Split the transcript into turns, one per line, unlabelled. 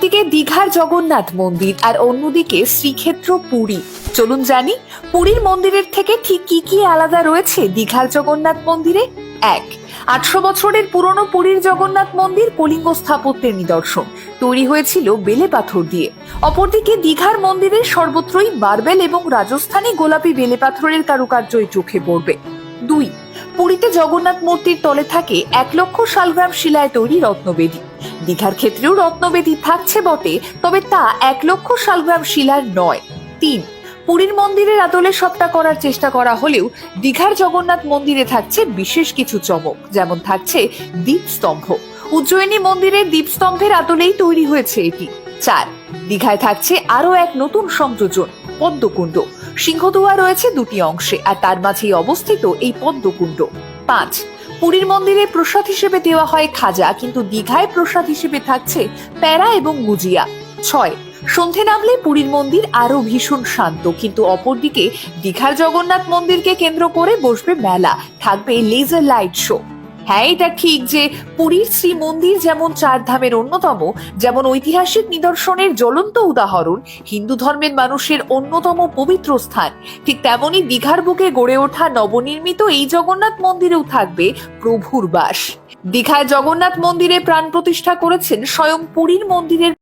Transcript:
একদিকে দীঘার জগন্নাথ মন্দির আর অন্যদিকে শ্রীক্ষেত্র পুরী। চলুন জানি পুরীর মন্দিরের থেকে ঠিক কি কি আলাদা রয়েছে দীঘার জগন্নাথ মন্দিরে। 1, 800 বছরের পুরনো পুরীর জগন্নাথ মন্দির কলিঙ্গ স্থাপত্যের নিদর্শন, তৈরি হয়েছিল বেলে পাথর দিয়ে। অপরদিকে দীঘার মন্দিরে সর্বত্রই মার্বেল এবং রাজস্থানী গোলাপি বেলে পাথরের কারুকার্যই চোখে পড়বে। 2, পুরীতে জগন্নাথ মূর্তির তলে থাকে 1 লক্ষ শালগ্রাম শিলায় তৈরি রত্নবেদী। দীঘার ক্ষেত্রেও রত্নবেদী থাকছে বটে, তবে তা 1 লক্ষ শালগ্রাম শিলার নয়। 3, পুরীর মন্দিরের আদলে সবটা করার চেষ্টা করা হলেও দীঘার জগন্নাথ মন্দিরে থাকছে বিশেষ কিছু চমক, যেমন থাকছে দীপস্তম্ভ। উজ্জয়িনী মন্দিরের দীপস্তম্ভের আদলেই তৈরি হয়েছে এটি। 4, দীঘায় থাকছে আরো এক নতুন সংযোজন, পদ্মকুণ্ড। সিংহদুয়ার রয়েছে 2টি অংশে, আর তার মাঝেই অবস্থিত এই পদ্মকুণ্ড। 5, পুরীর মন্দিরে প্রসাদ হিসেবে দেওয়া হয় খাজা, কিন্তু দীঘায় প্রসাদ হিসেবে থাকছে প্যারা এবং গুজিয়া। 6, সন্ধে নামলে পুরীর মন্দির আরো ভীষণ শান্ত, কিন্তু অপরদিকে দীঘার জগন্নাথ মন্দিরকে কেন্দ্র করে বসবে মেলা, থাকবে লেজার লাইট শো। হ্যাঁ, এটা ঠিক যে পুরীর শ্রী মন্দির যেমন 4 ধামের অন্যতম, যেমন ঐতিহাসিক নিদর্শনের জ্বলন্ত উদাহরণ, হিন্দু ধর্মের মানুষের অন্যতম পবিত্র স্থান, ঠিক তেমনি দীঘার বুকে গড়ে ওঠা নবনির্মিত এই জগন্নাথ মন্দিরেও থাকবে প্রভুর বাস। দীঘায় জগন্নাথ মন্দিরে প্রাণ প্রতিষ্ঠা করেছেন স্বয়ং পুরীর মন্দিরের